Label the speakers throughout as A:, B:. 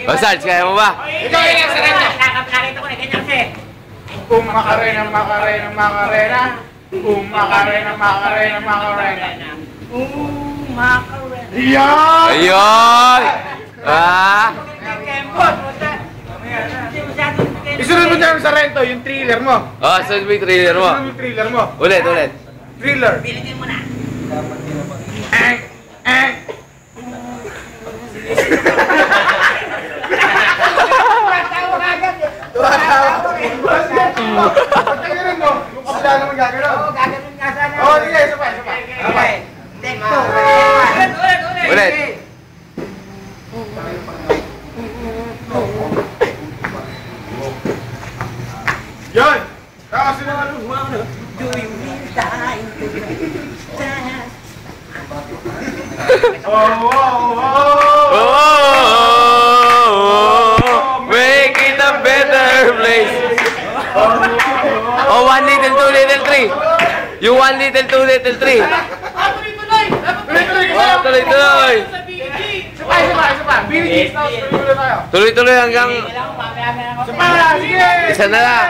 A: O, Sarge, kaya mo ba?
B: Ikaw yung nasa rin nyo.
C: Nakakita ko na ganyan kasi.
B: Macarena.
C: Macarena.
B: Yan!
A: Ayun! Ah!
B: Isunod mo dyan sa rento, yung thriller mo.
A: Oh, sunod mo yung thriller mo.
B: Isunod mo yung thriller mo.
A: Ulit.
B: Thriller.
C: Pilitin mo na.
B: Pagtagalan mo, yung kabila naman gagalaw.
C: Oo, gagawin nga sana.
B: Oo, sige, isa pa.
C: Okay. Take two.
A: Ulit.
B: Yan! Kasi na ano.
C: Do you really die?
A: Make it a better place. Oh, 1 little, 2 little, 3. You 1 little, 2 little, 3. Oh, tuloy.
B: Isa pa. Billy Jeans, tuloy tayo.
A: Tuloy hanggang
B: Isa pa, sige!
A: isa na lang.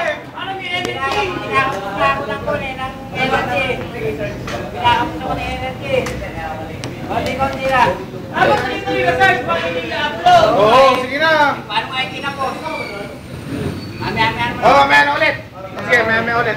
C: Konti lang.
B: Oo, sige na.
C: Paano kayo kinapost? Mamaya
B: Oo, mamaya na ulit. Sige, mamaya ulit.